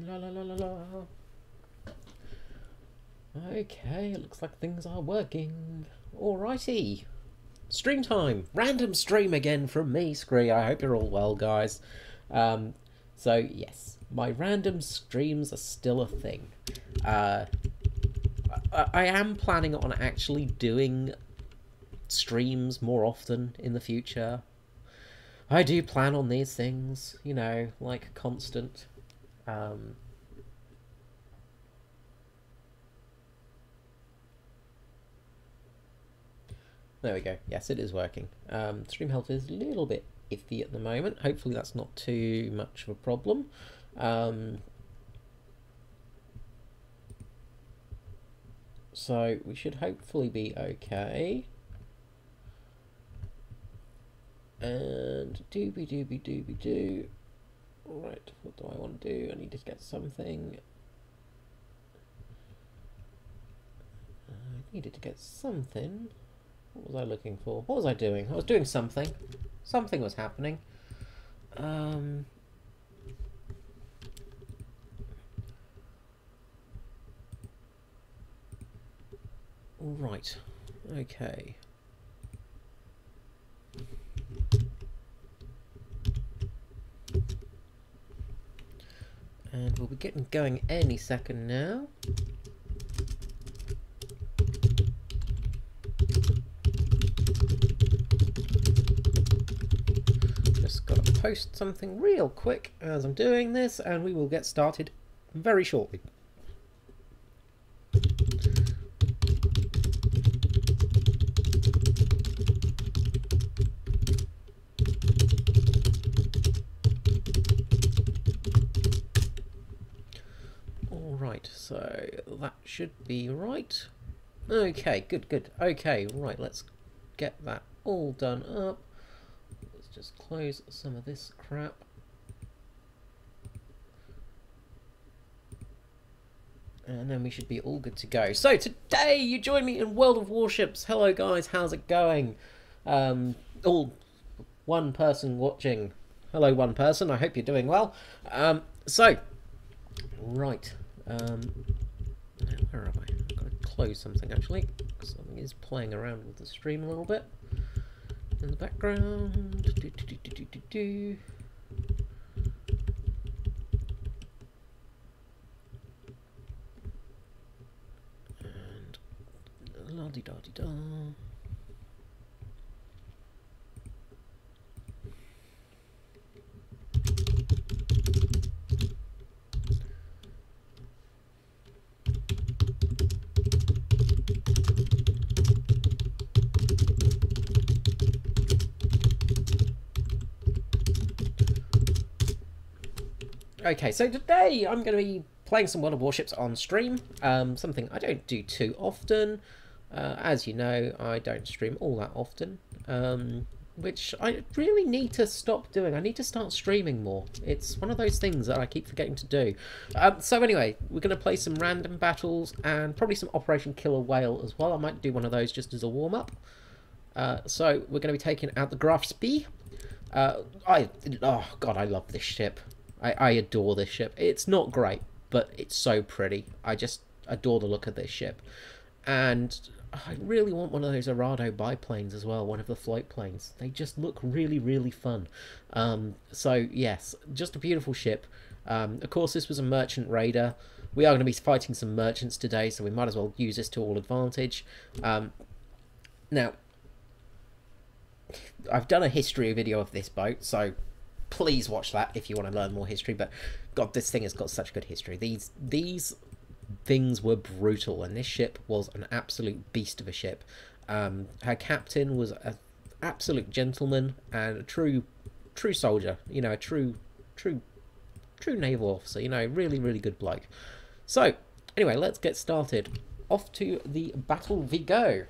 La la la la la. Okay, it looks like things are working. Alrighty. Stream time. Random stream again from me, Skree. I hope you're all well, guys. So, yes, my random streams are still a thing. I am planning on actually doing streams more often in the future. I do plan on these things, you know, like constant. There we go. Yes, it is working. Stream health is a little bit iffy at the moment. Hopefully that's not too much of a problem. So we should hopefully be okay. And doobie. Right, what do I want to do? I need to get something. I needed to get something. What was I looking for? What was I doing? I was doing something. Something was happening. Right. Okay. And we'll be getting going any second now. Just got to post something real quick as I'm doing this, and we will get started very shortly. So that should be right. Okay, good. Okay, right, let's get that all done up. Let's just close some of this crap. And then we should be all good to go. So today you join me in World of Warships. Hello guys, how's it going? All one person watching. Hello one person, I hope you're doing well. Right. Where am I? I've got to close something actually. Something is playing around with the stream a little bit in the background. And la-di-da-di-da. Okay, so today I'm going to be playing some World of Warships on stream, something I don't do too often. As you know, I don't stream all that often, which I really need to stop doing. I need to start streaming more. It's one of those things that I keep forgetting to do. So anyway, we're going to play some random battles and probably some Operation Killer Whale as well. I might do one of those just as a warm-up. So we're going to be taking out the Grafspee. Oh God, I love this ship. I adore this ship. It's not great, but it's so pretty. I just adore the look of this ship. And I really want one of those Arado biplanes as well, one of the float planes. They just look really, really fun. So, yes, just a beautiful ship. Of course, this was a merchant raider. We are going to be fighting some merchants today, so we might as well use this to all advantage. Now, I've done a history video of this boat, so please watch that if you want to learn more history. But God, this thing has got such good history. These things were brutal, and this ship was an absolute beast of a ship. Her captain was an absolute gentleman and a true soldier. You know, a true naval officer. You know, really good bloke. So anyway, let's get started. Off to the battle we go.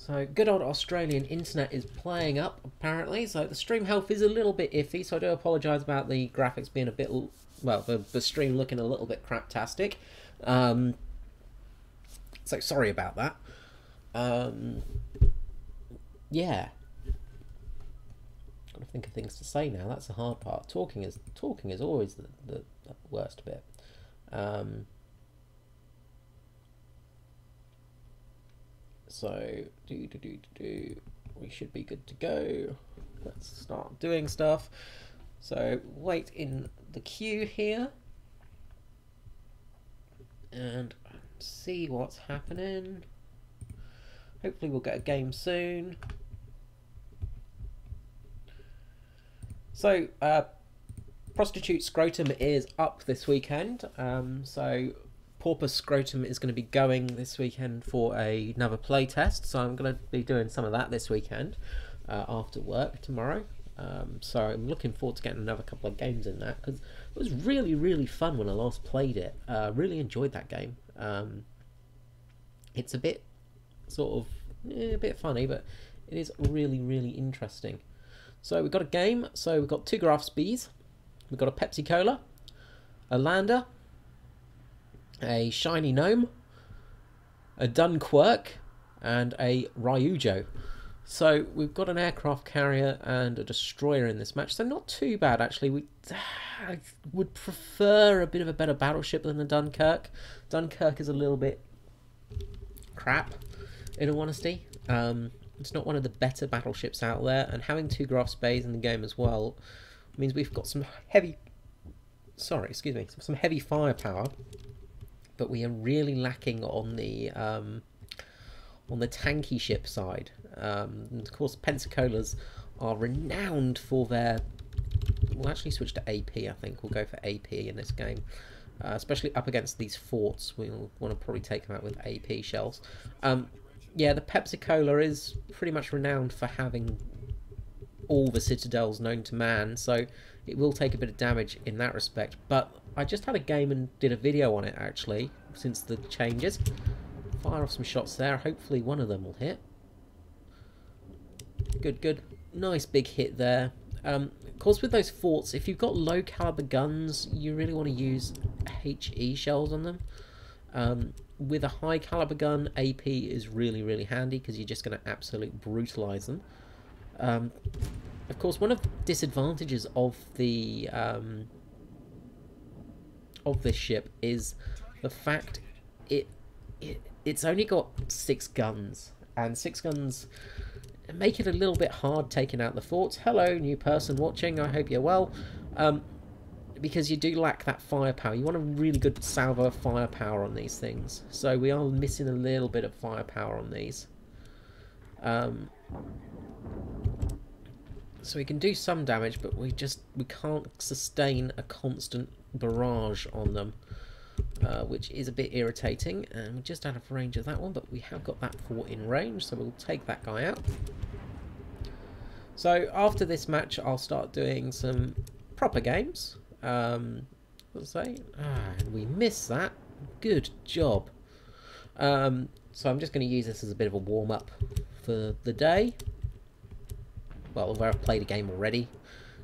So good old Australian internet is playing up apparently. So the stream health is a little bit iffy. So I do apologise about the graphics being a bit, well, the stream looking a little bit craptastic. So sorry about that. Yeah. Got to think of things to say now. That's the hard part. Talking is always the worst bit. So we should be good to go. Let's start doing stuff. So wait in the queue here and see what's happening. Hopefully we'll get a game soon. So Prostitute Scrotum is up this weekend. So Pauper Scrotum is going to be going this weekend for another play test. So I'm going to be doing some of that this weekend after work tomorrow. So I'm looking forward to getting another couple of games in that, because it was really, really fun when I last played it. Really enjoyed that game. It's a bit sort of a bit funny, but it is really, really interesting. So we've got a game. So we've got two Graphs Bees. We've got a Pepsi Cola, a Lander, a Shiny Gnome, a Dunkirk, and a Ryujo. So we've got an aircraft carrier and a destroyer in this match. So not too bad, actually. I would prefer a bit of a better battleship than the Dunkirk. Dunkirk is a little bit crap, in all honesty. It's not one of the better battleships out there, and having two Graphs Bays in the game as well means we've got some heavy... Sorry, excuse me. Some heavy firepower, but we are really lacking on the tanky ship side. And of course, Pensacolas are renowned for their... We'll actually switch to AP, I think. We'll go for AP in this game. Especially up against these forts. We'll want to probably take them out with AP shells. Yeah, the Pepsi Cola is pretty much renowned for having all the citadels known to man, so it will take a bit of damage in that respect. But I just had a game and did a video on it, actually, since the changes. Fire off some shots there. Hopefully one of them will hit. Good, good. Nice big hit there. Of course, with those forts, if you've got low caliber guns, you really want to use HE shells on them. With a high caliber gun, AP is really, really handy because you're just going to absolutely brutalize them. Of course, one of the disadvantages of the of this ship is the fact it's only got 6 guns, and 6 guns make it a little bit hard taking out the forts. Hello, new person watching. I hope you're well. Because you do lack that firepower. You want a really good salvo of firepower on these things. So we are missing a little bit of firepower on these. So we can do some damage, but we can't sustain a constant barrage on them, which is a bit irritating. And we're just out of range of that one, but we have got that fort in range, so we'll take that guy out. So after this match, I'll start doing some proper games. Let's say, we missed that. Good job. So I'm just going to use this as a bit of a warm-up for the day. Well, where I've played a game already.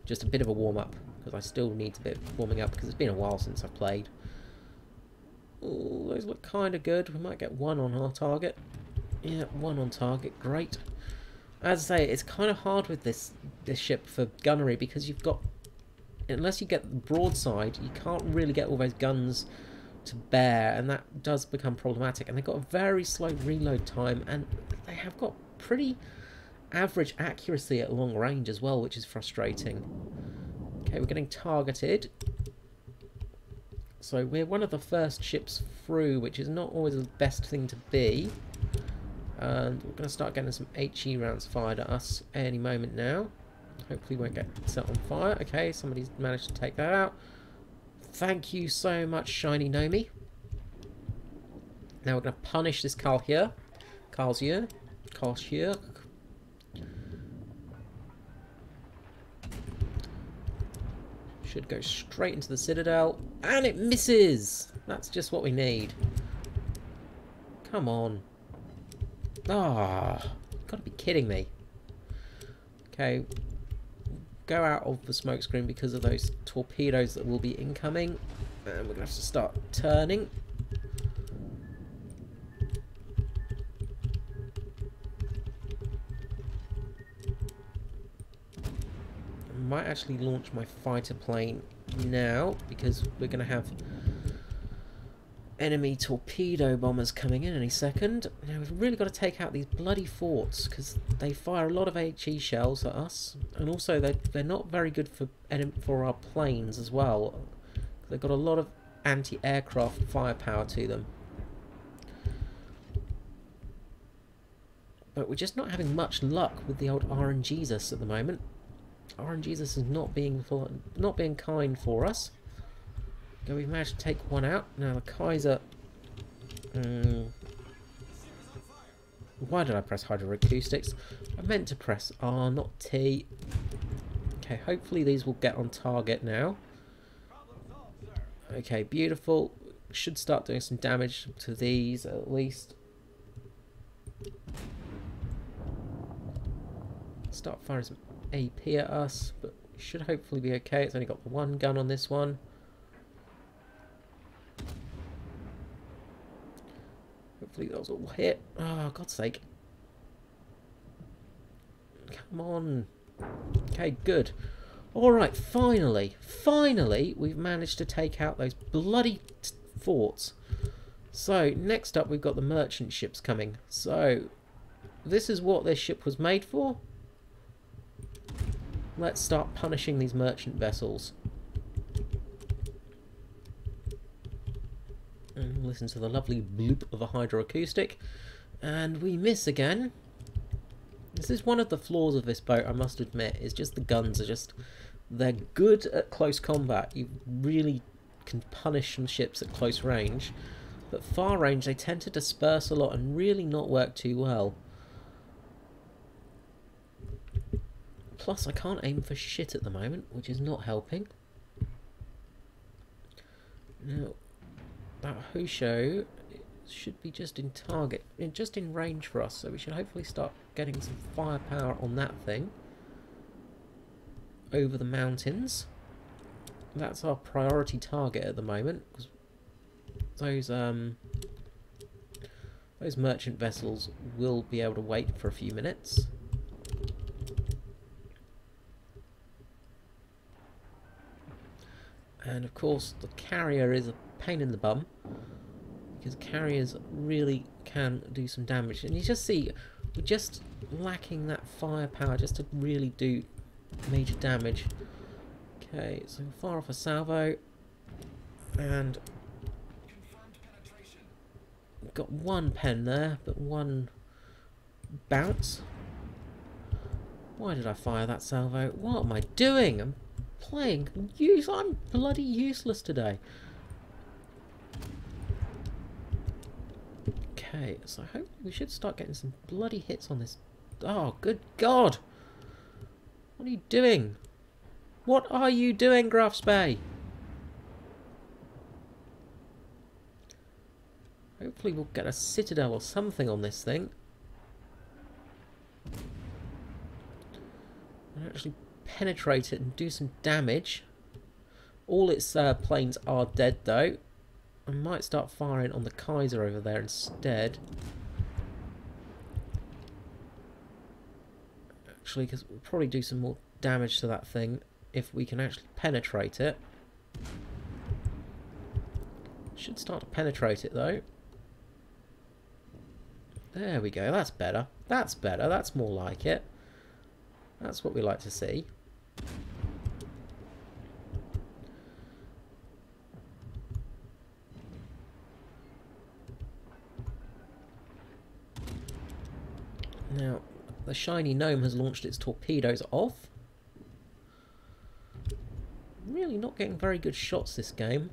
Just a bit of a warm-up, because I still need a bit of warming up, because it's been a while since I've played. Ooh, those look kind of good. We might get 1 on our target. Yeah, 1 on target. Great. As I say, it's kind of hard with this ship for gunnery, because you've got... Unless you get broadside, you can't really get all those guns to bear, and that does become problematic. And they've got a very slow reload time, and they have got pretty average accuracy at long range as well, which is frustrating. Okay, we're getting targeted. So we're one of the first ships through, which is not always the best thing to be. And we're going to start getting some HE rounds fired at us any moment now. Hopefully we won't get set on fire. Okay, somebody's managed to take that out. Thank you so much, Shiny Nomi. Now we're going to punish this Carl here. Carl's here. Should go straight into the Citadel. And it misses! That's just what we need. Come on. Ah, got to be kidding me. Okay, go out of the smoke screen because of those torpedoes that will be incoming. And we're going to have to start turning. I might actually launch my fighter plane now because we're going to have enemy torpedo bombers coming in any second. Now we've really got to take out these bloody forts because they fire a lot of HE shells at us, and also they're not very good for our planes as well. They've got a lot of anti-aircraft firepower to them. But we're just not having much luck with the old RNGesus at the moment. RNGesus is not being kind for us. Okay, we've managed to take one out. Now the Kaiser... why did I press hydroacoustics? I meant to press R, not T. Okay, hopefully these will get on target now. Okay, beautiful. Should start doing some damage to these at least. Start firing some AP at us, but we should hopefully be okay. It's only got the one gun on this one. Hopefully those will hit. Oh, God's sake. Come on. Okay, good. Alright, finally, we've managed to take out those bloody forts. So, next up we've got the merchant ships coming. So, this is what this ship was made for. Let's start punishing these merchant vessels. And listen to the lovely bloop of a hydroacoustic. And we miss again. This is one of the flaws of this boat, I must admit, is just the guns are just... They're good at close combat. You really can punish some ships at close range. But far range, they tend to disperse a lot and really not work too well. Plus, I can't aim for shit at the moment, which is not helping. Now, that Husho should be just in target, just in range for us, so we should hopefully start getting some firepower on that thing. Over the mountains. That's our priority target at the moment, because those merchant vessels will be able to wait for a few minutes. And of course the carrier is a pain in the bum, because carriers really can do some damage, and you just see we're just lacking that firepower just to really do major damage. Okay, so we'll fire off a salvo, and we've got one pen there, but one bounce. Why did I fire that salvo? What am I doing? I'm playing. I'm bloody useless today. Okay, so I hope we should start getting some bloody hits on this. Oh, good God! What are you doing? What are you doing, Graf's Bay? Hopefully we'll get a citadel or something on this thing. And actually penetrate it and do some damage. All its planes are dead though. I might start firing on the Kaiser over there instead. Actually, because we'll probably do some more damage to that thing if we can actually penetrate it. Should start to penetrate it though. There we go, that's better. That's better, that's more like it. That's what we like to see. Now, the shiny gnome has launched its torpedoes off. Really not getting very good shots this game.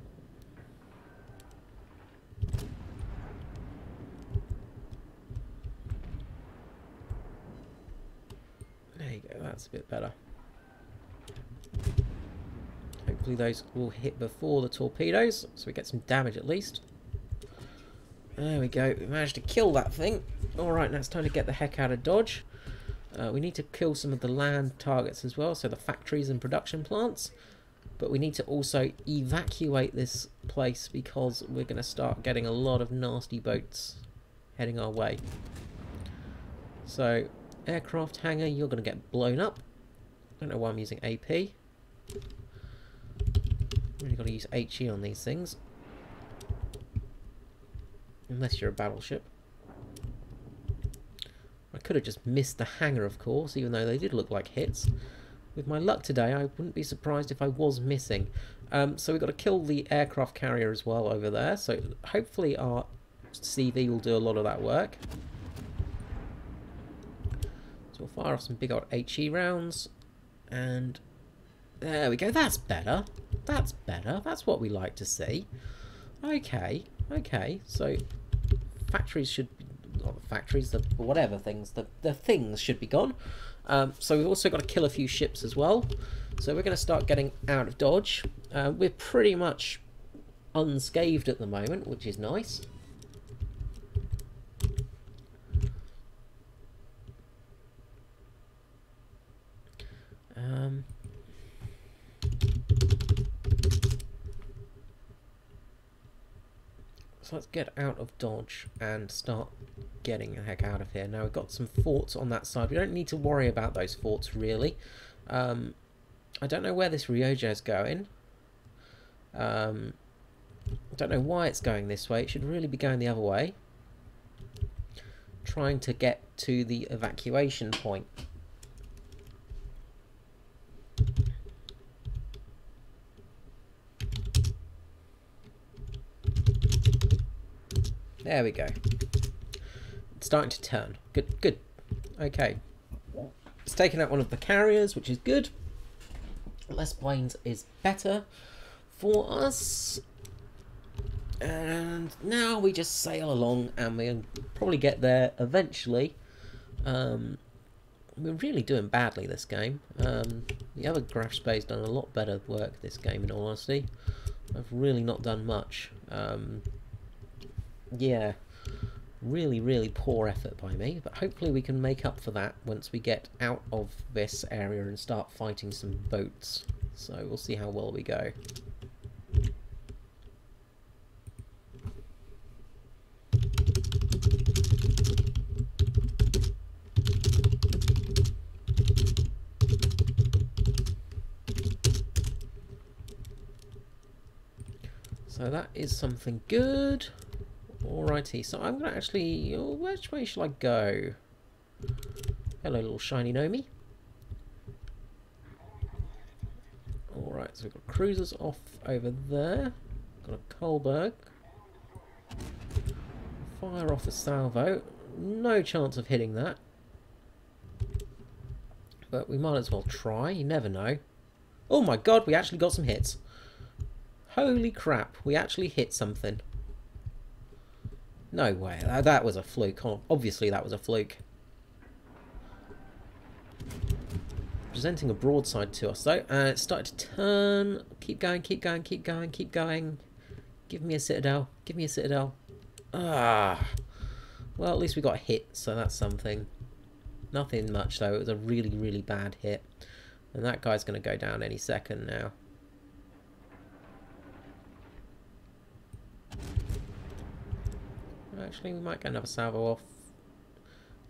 There you go, that's a bit better. Hopefully those will hit before the torpedoes, so we get some damage at least. There we go, we managed to kill that thing. Alright, now it's time to get the heck out of Dodge. We need to kill some of the land targets as well, so the factories and production plants. But we need to also evacuate this place because we're going to start getting a lot of nasty boats heading our way. So, aircraft hangar, you're going to get blown up. Don't know why I'm using AP. Really got to use HE on these things. Unless you're a battleship. I could have just missed the hangar, of course, even though they did look like hits. With my luck today, I wouldn't be surprised if I was missing. So we've got to kill the aircraft carrier as well over there. So hopefully our CV will do a lot of that work. So we'll fire off some big old HE rounds. And there we go. That's better. That's better. That's what we like to see. Okay. Okay. So factories should be... Not the factories, the whatever things. The things should be gone. So we've also got to kill a few ships as well. So we're going to start getting out of Dodge. We're pretty much unscathed at the moment, which is nice. So let's get out of Dodge and start getting the heck out of here. Now we've got some forts on that side. We don't need to worry about those forts really. I don't know where this Ryoja is going. I don't know why it's going this way. It should really be going the other way. Trying to get to the evacuation point. There we go. It's starting to turn. Good, good. Okay. It's taken out one of the carriers, which is good. Less planes is better for us. And now we just sail along and we'll probably get there eventually. We're really doing badly this game. The other Graph Space done a lot better work this game, in all honesty. I've really not done much. Yeah, really poor effort by me, but hopefully we can make up for that once we get out of this area and start fighting some boats. So we'll see how well we go. So that is something good. Alrighty, so I'm going to actually... Oh, which way shall I go? Hello, little shiny Nomi. Alright, so we've got cruisers off over there. Got a Kohlberg. Fire off a salvo. No chance of hitting that. But we might as well try, you never know. Oh my god, we actually got some hits. Holy crap, we actually hit something. No way, that was a fluke. Obviously that was a fluke. Presenting a broadside to us though, and it started to turn. Keep going, keep going, keep going, keep going. Give me a citadel, give me a citadel. Ah, well at least we got hit, so that's something. Nothing much though, it was a really bad hit. And that guy's going to go down any second now. Actually, we might get another salvo off.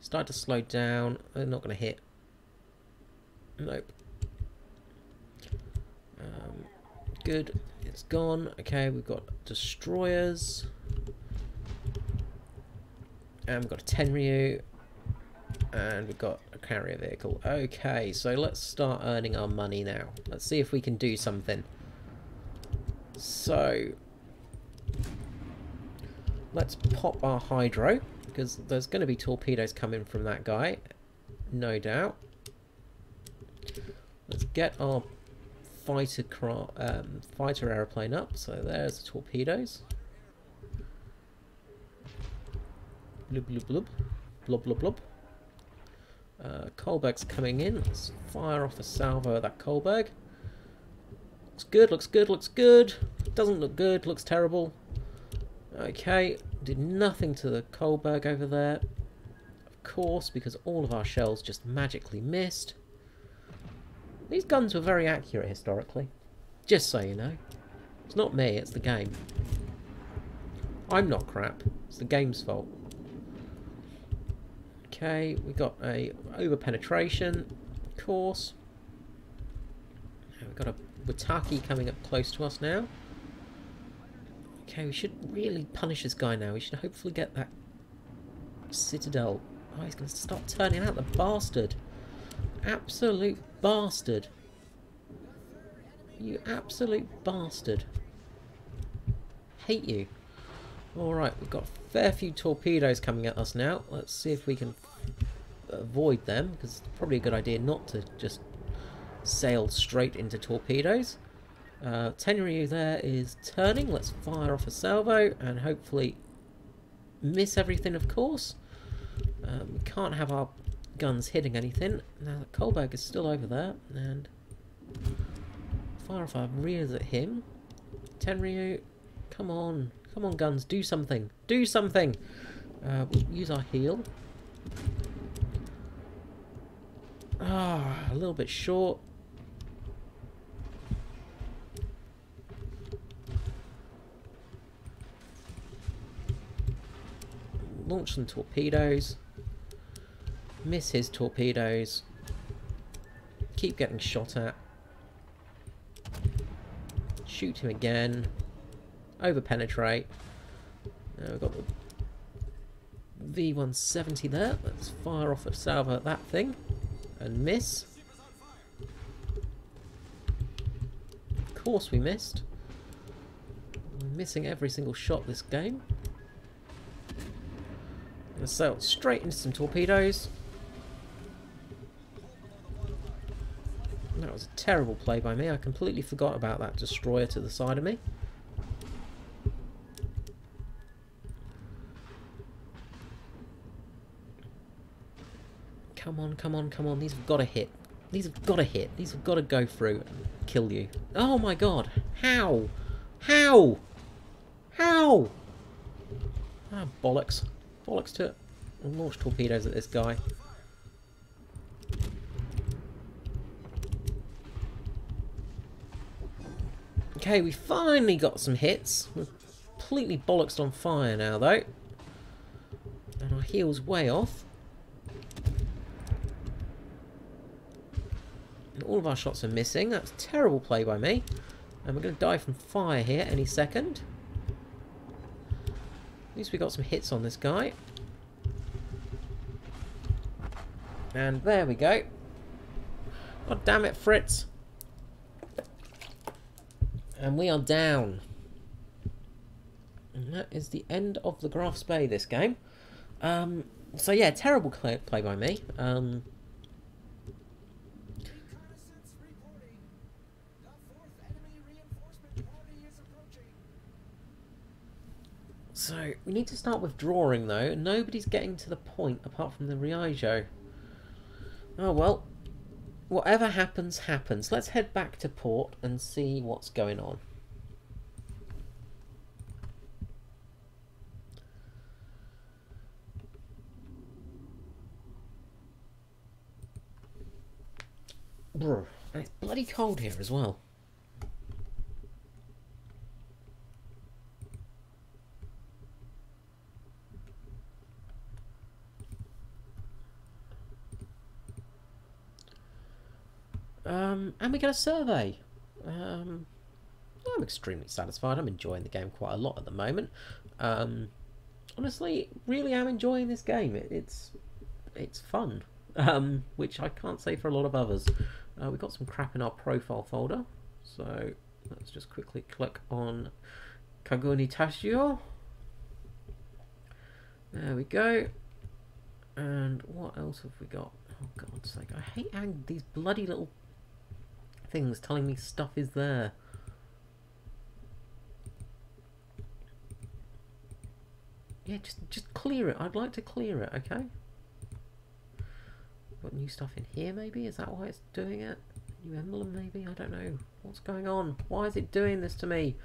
Start to slow down. They're not going to hit. Nope. Good. It's gone. Okay, we've got destroyers. And we've got a Tenryu. And we've got a carrier vehicle. Okay, so let's start earning our money now. Let's see if we can do something. So... let's pop our hydro, because there's going to be torpedoes coming from that guy, no doubt. Let's get our fighter aeroplane up. So there's the torpedoes. Blub blub blub, blub blub blub. Kohlberg's coming in. Let's fire off a salvo at that Kohlberg. Looks good, looks good, looks good. Doesn't look good, looks terrible. Okay, did nothing to the Kohlberg over there. course, because all of our shells just magically missed. These guns were very accurate historically. Just so you know. It's not me, it's the game. I'm not crap. It's the game's fault. Okay, we got a over-penetration course. We've got a Wataki coming up close to us now. Okay, we should really punish this guy now. We should hopefully get that Citadel. Oh, he's going to start turning out, the bastard. Absolute bastard. You absolute bastard. Hate you. Alright, we've got a fair few torpedoes coming at us now. Let's see if we can avoid them, because it's probably a good idea not to just sail straight into torpedoes. Tenryu there is turning. Let's fire off a salvo and hopefully miss everything, of course. We can't have our guns hitting anything. Now, Kolberg is still over there, and fire off our rears at him. Tenryu, come on. Come on, guns, do something. Do something! We'll use our heal. Ah, a little bit short. Launch some torpedoes. Miss his torpedoes. Keep getting shot at. Shoot him again. Over-penetrate. Now we've got the V170 there. Let's fire off a salvo at that thing. And miss. Of course we missed. We're missing every single shot this game. Let's sail straight into some torpedoes. That was a terrible play by me. I completely forgot about that destroyer to the side of me. Come on, come on, come on. These have got to hit. These have got to hit. These have got to go through and kill you. Oh my god. How? How? How? Ah, bollocks. Bollocks to it. I'll launch torpedoes at this guy. Okay, we finally got some hits. We're completely bollocksed on fire now, though. And our heel's way off. And all of our shots are missing. That's a terrible play by me. And we're going to die from fire here any second. At least we got some hits on this guy. And there we go. God damn it, Fritz. And we are down. And that is the end of the Graf's Bay this game. So yeah, terrible play by me. So we need to start withdrawing though. Nobody's getting to the point apart from the Riajo. Oh well. Whatever happens, happens. Let's head back to port and see what's going on. Brr. And it's bloody cold here as well. And we get a survey. I'm extremely satisfied. I'm enjoying the game quite a lot at the moment. Honestly, really am enjoying this game. It's fun, which I can't say for a lot of others. We've got some crap in our profile folder, so let's just quickly click on Kaguni Tashio. There we go. And what else have we got? Oh God's sake, I hate having these bloody little things telling me stuff is there. Yeah, just clear it. I'd like to clear it, okay? Got new stuff in here maybe? Is that why it's doing it? New emblem maybe? I don't know. What's going on? Why is it doing this to me?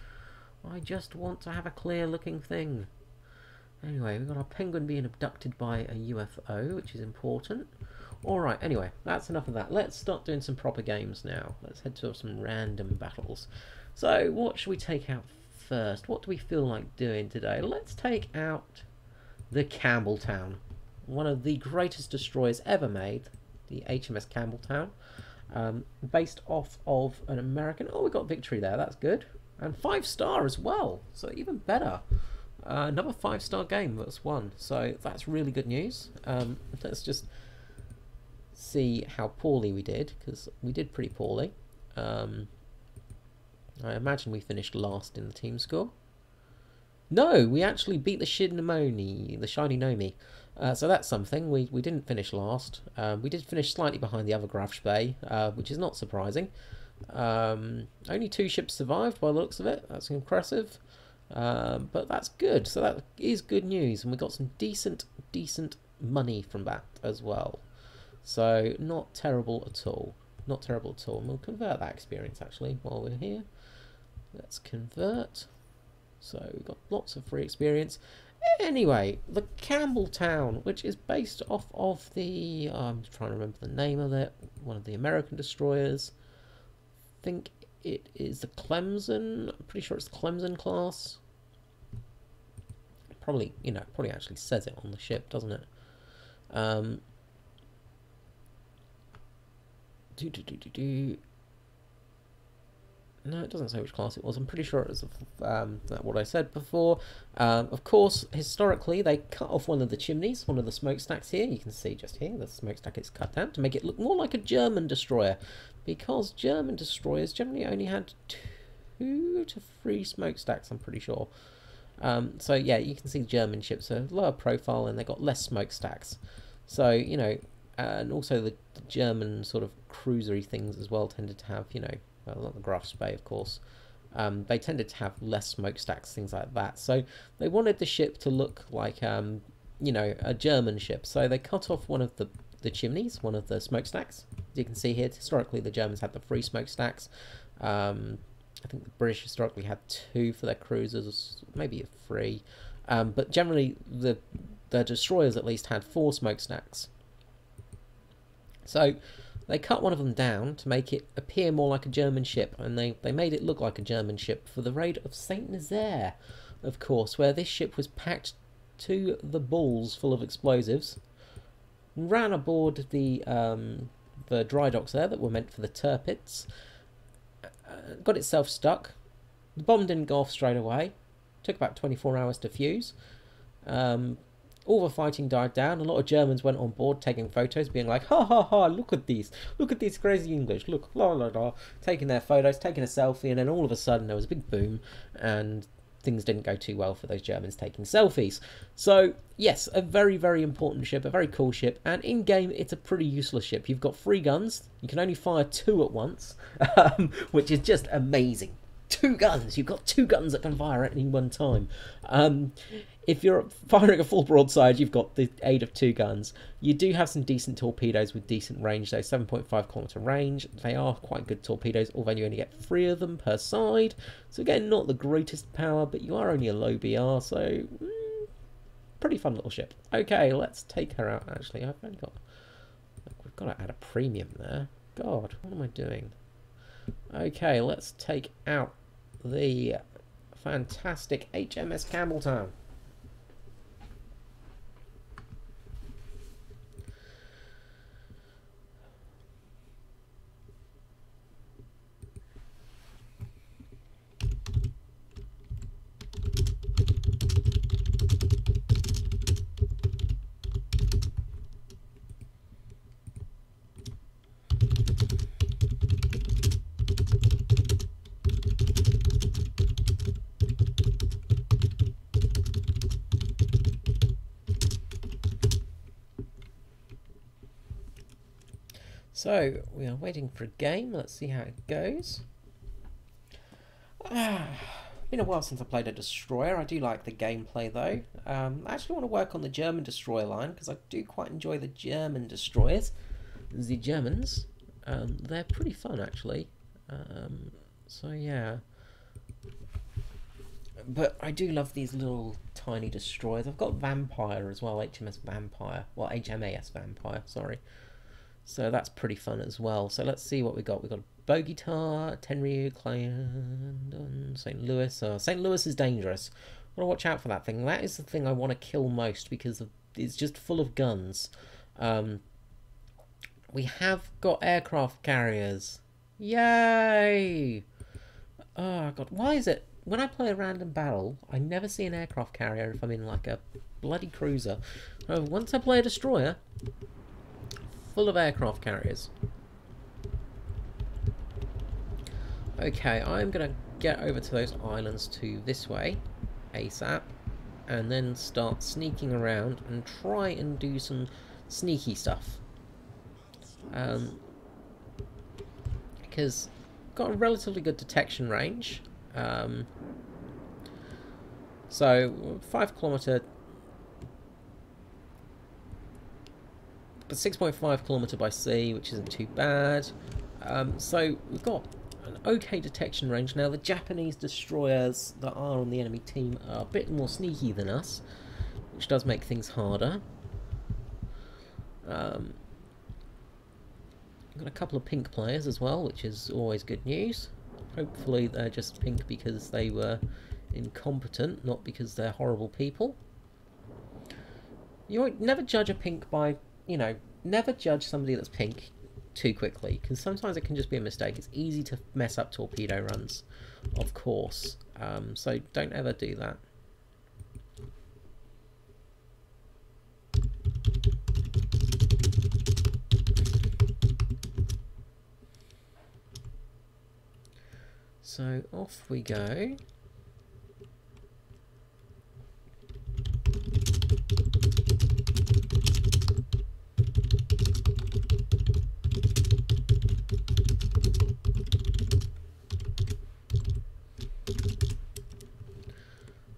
I just want to have a clear looking thing. Anyway, we've got our penguin being abducted by a UFO, which is important. Alright, anyway, that's enough of that. Let's start doing some proper games now. Let's head to some random battles. So, what should we take out first? What do we feel like doing today? Let's take out the Campbelltown. One of the greatest destroyers ever made. The HMS Campbelltown. Based off of an American... Oh, we got victory there. That's good. And 5-star as well. So, even better. Another 5-star game that's won. So, that's really good news. Let's just see how poorly we did, because we did pretty poorly. I imagine we finished last in the team score. No, we actually beat the Shiny Nomi. So that's something. We didn't finish last. We did finish slightly behind the other Grafspay, which is not surprising. Only 2 ships survived by the looks of it. That's impressive. But that's good. So that is good news, and we got some decent money from that as well. So, not terrible at all. Not terrible at all. And we'll convert that experience, actually, while we're here. Let's convert. So, we've got lots of free experience. Anyway, the Campbelltown, which is based off of the... I'm trying to remember the name of it. One of the American destroyers. I think it is the Clemson. I'm pretty sure it's the Clemson class. Probably, probably actually says it on the ship, doesn't it? No, it doesn't say which class it was. I'm pretty sure it was what I said before. Of course, historically, they cut off one of the chimneys, one of the smokestacks here. You can see just here, the smokestack is cut down to make it look more like a German destroyer. Because German destroyers generally only had 2 to 3 smokestacks, I'm pretty sure. So, yeah, you can see German ships are lower profile and they've got less smokestacks. So, and also the German sort of cruisery things as well tended to have, well, not the Grafspay, of course. They tended to have less smokestacks, things like that. So they wanted the ship to look like, a German ship. So they cut off one of the chimneys, one of the smokestacks. As you can see here, historically the Germans had the 3 smokestacks. I think the British historically had 2 for their cruisers, maybe 3. But generally the destroyers at least had 4 smokestacks. So they cut one of them down to make it appear more like a German ship, and they made it look like a German ship for the raid of Saint Nazaire, of course, where this ship was packed to the balls full of explosives. Ran aboard the dry docks there that were meant for the Tirpitz. Got itself stuck. The bomb didn't go off straight away. Took about 24 hours to fuse. All the fighting died down. A lot of Germans went on board taking photos, being like, ha ha ha, look at these crazy English, look, la la la, taking their photos, taking a selfie, and then all of a sudden there was a big boom, and things didn't go too well for those Germans taking selfies. So, yes, a very, very important ship, a very cool ship, and in-game it's a pretty useless ship. You've got 3 guns, you can only fire 2 at once, which is just amazing. 2 guns, you've got 2 guns that can fire at any one time. If you're firing a full broadside, you've got the aid of 2 guns. You do have some decent torpedoes with decent range, though, 7.5 kilometer range. They are quite good torpedoes, although you only get 3 of them per side. So again, not the greatest power, but you are only a low BR, so pretty fun little ship. Okay, let's take her out, actually. I've only got... We've got to add a premium there. God, what am I doing? Okay, let's take out the fantastic HMS Campbelltown. So, we are waiting for a game. Let's see how it goes. Been a while since I played a destroyer. I do like the gameplay, though. I actually want to work on the German destroyer line, because I do quite enjoy the German destroyers. The Germans. They're pretty fun, actually. So, yeah. But I do love these little tiny destroyers. I've got Vampire as well, HMS Vampire. Well, HMAS Vampire, sorry. So that's pretty fun as well. So let's see what we got. We've got Bogitar, Tenryu, Clarendon, St. Louis. St. Louis is dangerous. I want to watch out for that thing. That is the thing I want to kill most because it's just full of guns. We have got aircraft carriers. Yay! Oh, God. Why is it when I play a random battle, I never see an aircraft carrier if I'm in like a bloody cruiser? Once I play a destroyer, full of aircraft carriers. Okay, I'm going to get over to those islands to this way, ASAP, and then start sneaking around and try and do some sneaky stuff. Because I've got a relatively good detection range. So 5 kilometer, but 6.5 kilometer by sea, which isn't too bad. So we've got an okay detection range. Now the Japanese destroyers that are on the enemy team are a bit more sneaky than us, which does make things harder. I've got a couple of pink players as well, which is always good news. Hopefully they're just pink because they were incompetent, not because they're horrible people. You won't never judge a pink by, never judge somebody that's pink too quickly, because sometimes it can just be a mistake. It's easy to mess up torpedo runs, of course. So don't ever do that. So off we go.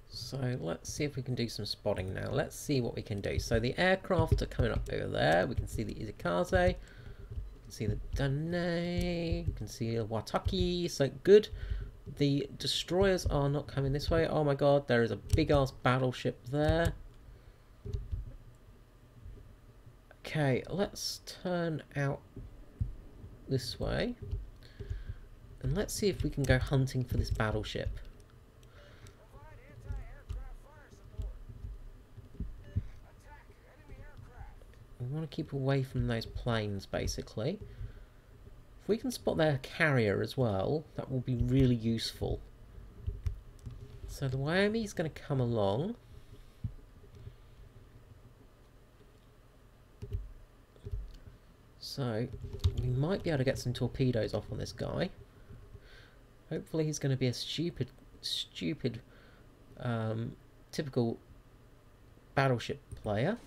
So let's see if we can do some spotting now. Let's see what we can do. So the aircraft are coming up over there. We can see the Izakaze. We can see the Dane. We can see the Wataki. So good. The destroyers are not coming this way. Oh my god, there is a big ass battleship there. Okay, let's turn out this way. And let's see if we can go hunting for this battleship. We want to keep away from those planes, basically. If we can spot their carrier as well, that will be really useful. So the Wyoming's going to come along. So we might be able to get some torpedoes off on this guy. Hopefully he's going to be a stupid, typical battleship player.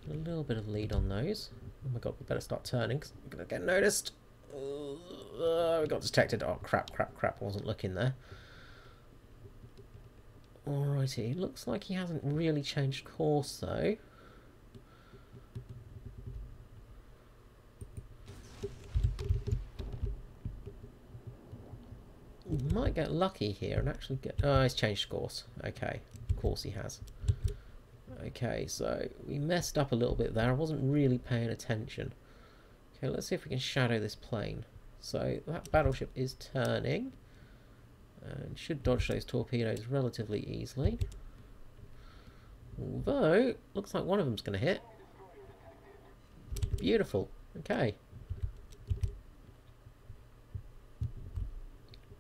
A little bit of lead on those. Oh my god, we better start turning because I'm going to get noticed. We got detected. Oh crap, I wasn't looking there. Alrighty, looks like he hasn't really changed course though. We might get lucky here and actually get... Oh, he's changed course. Okay, of course he has. Okay, so we messed up a little bit there. I wasn't really paying attention. Okay, let's see if we can shadow this plane. So that battleship is turning and should dodge those torpedoes relatively easily. Although, looks like one of them's going to hit. Beautiful. Okay.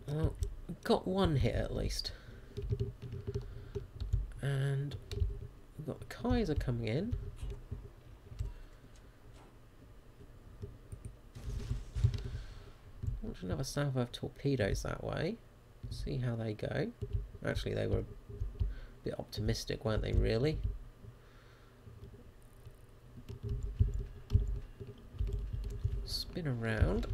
Well, we've got one hit at least. And we've got the Kaiser coming in. Launch another salvo of torpedoes that way. See how they go. Actually, they were a bit optimistic, weren't they, really? Spin around.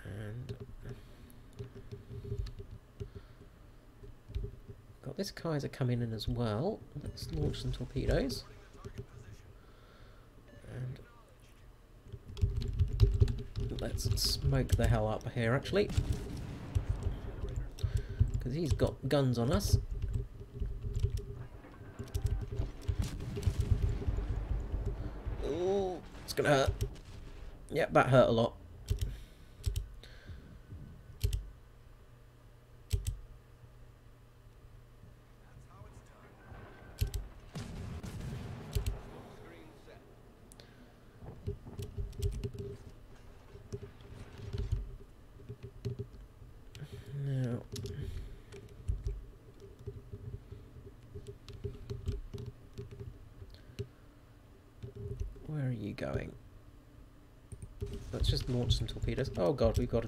And got this Kaiser coming in as well. Let's launch some torpedoes. And let's smoke the hell up here, actually. because he's got guns on us. Oh, it's gonna hurt. Yep, that hurt a lot. Now, where are you going? Let's just launch some torpedoes. Oh god, we've got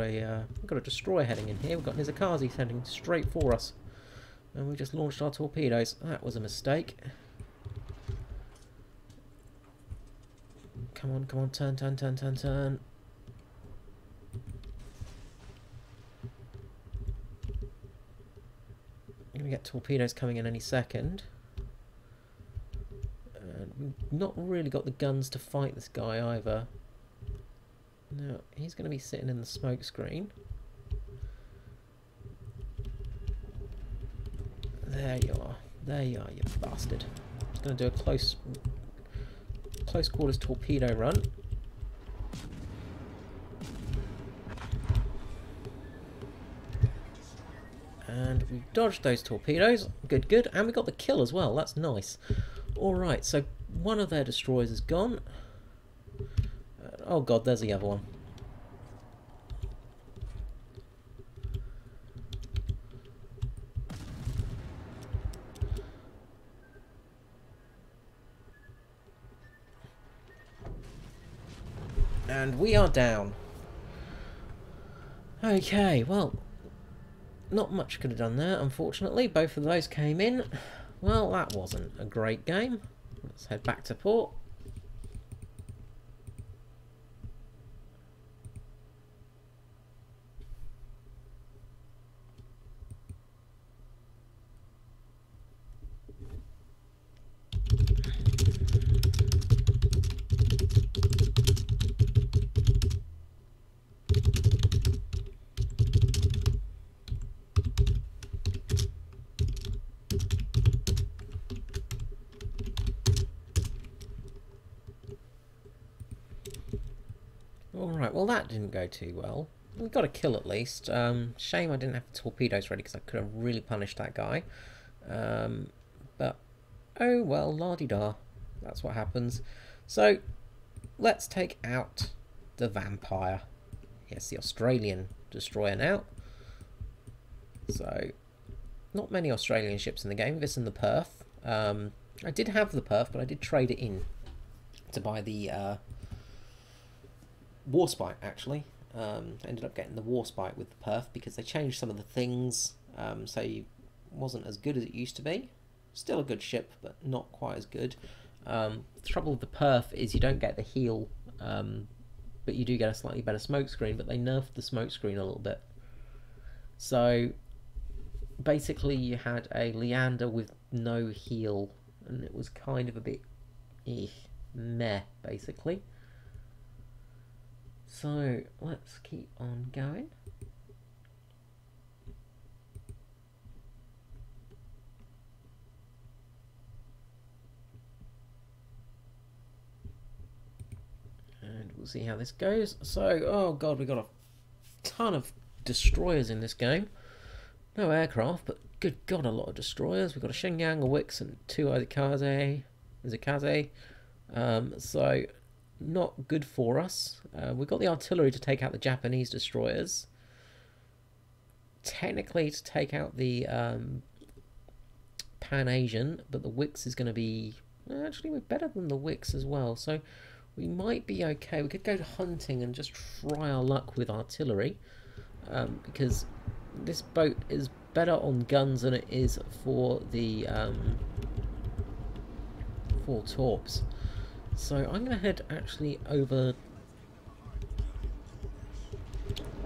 a destroyer heading in here. We've got Nizakazi heading straight for us, and we just launched our torpedoes. That was a mistake. Come on, come on, turn, turn, turn, turn, turn. We're gonna get torpedoes coming in any second. And we've not really got the guns to fight this guy either. No, he's going to be sitting in the smoke screen. There you are. There you are, you bastard. Just going to do a close quarters torpedo run. And we dodged those torpedoes. Good, good. And we got the kill as well. That's nice. Alright, so one of their destroyers is gone. Oh god, there's the other one. And we are down. Okay, well, not much could have done there, unfortunately. Both of those came in. Well, that wasn't a great game. Let's head back to port. Alright, well that didn't go too well. We got a kill at least. Shame I didn't have the torpedoes ready because I could have really punished that guy. But, oh well, la-di-da. That's what happens. So, let's take out the Vampire. Yes, the Australian destroyer now. So, not many Australian ships in the game. This and the Perth. I did have the Perth, but I did trade it in to buy the Warspite, actually. Ended up getting the Warspite with the Perth because they changed some of the things, so it wasn't as good as it used to be. Still a good ship, but not quite as good. The trouble with the Perth is you don't get the heal, but you do get a slightly better smoke screen, but they nerfed the smoke screen a little bit. So basically you had a Leander with no heal, and it was kind of a bit meh, basically. So let's keep on going. And we'll see how this goes. So, oh god, we got a ton of destroyers in this game. No aircraft, but good god, a lot of destroyers. We've got a Shenyang, a Wix, and two Izakaze. So not good for us. We've got the artillery to take out the Japanese destroyers. Technically to take out the Pan-Asian, but the Wix is going to be... Actually, we're better than the Wix as well, so we might be okay. We could go hunting and just try our luck with artillery, because this boat is better on guns than it is for the for torps. So I'm going to head actually over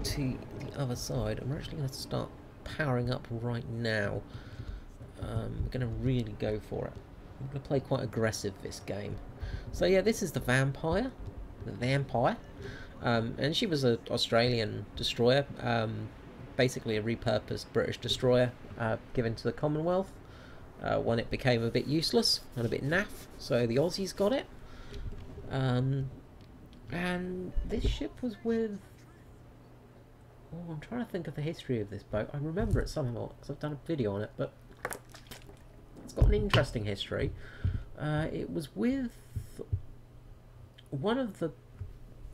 to the other side, and we're actually going to start powering up right now. We're going to really go for it. I'm going to play quite aggressive this game. So yeah, this is the Vampire. And she was an Australian destroyer, basically a repurposed British destroyer given to the Commonwealth when it became a bit useless and a bit naff, so the Aussies got it. And this ship was with... Oh, I'm trying to think of the history of this boat. I remember it somewhat because I've done a video on it, but it's got an interesting history. It was with one of the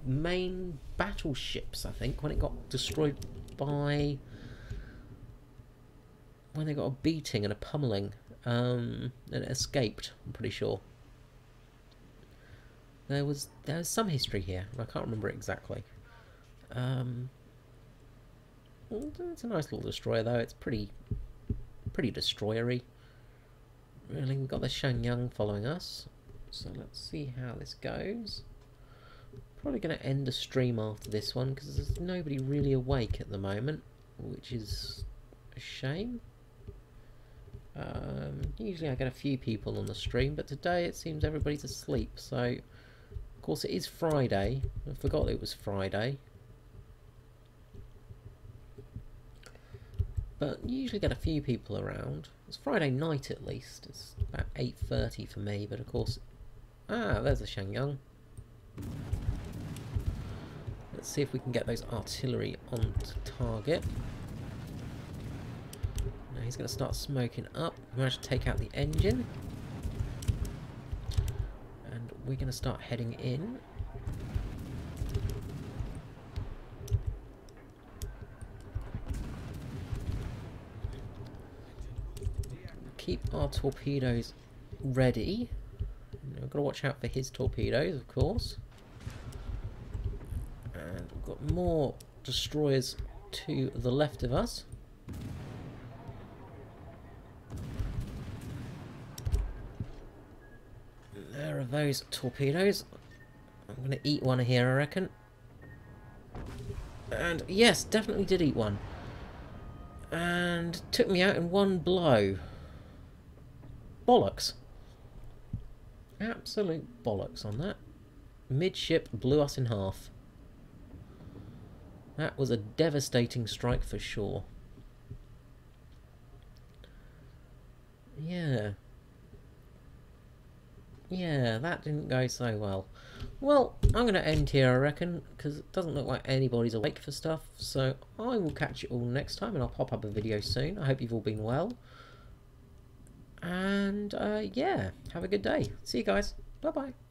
main battleships, I think, when it got destroyed by... when they got a beating and a pummeling, and it escaped, I'm pretty sure. There was some history here, I can't remember it exactly. It's a nice little destroyer though, it's pretty destroyery. Really, we've got the Shenyang following us, so let's see how this goes. Probably going to end the stream after this one because there's nobody really awake at the moment, which is a shame. Usually I get a few people on the stream, but today it seems everybody's asleep, so of course it is Friday. I forgot it was Friday. But you usually get a few people around. It's Friday night at least. It's about 8:30 for me, but of course... Ah, there's a Shenyang. Let's see if we can get those artillery onto target. Now he's going to start smoking up. We managed to take out the engine. And we're going to start heading in. Keep our torpedoes ready. We've got to watch out for his torpedoes, of course. And we've got more destroyers to the left of us. There are those torpedoes. I'm going to eat one here, I reckon. And yes, definitely did eat one. And took me out in one blow. Bollocks. Absolute bollocks on that. Midship blew us in half. That was a devastating strike for sure. Yeah. Yeah, that didn't go so well. Well, I'm going to end here, I reckon, because it doesn't look like anybody's awake for stuff. So I will catch you all next time, and I'll pop up a video soon. I hope you've all been well. And yeah, have a good day. See you guys. Bye bye.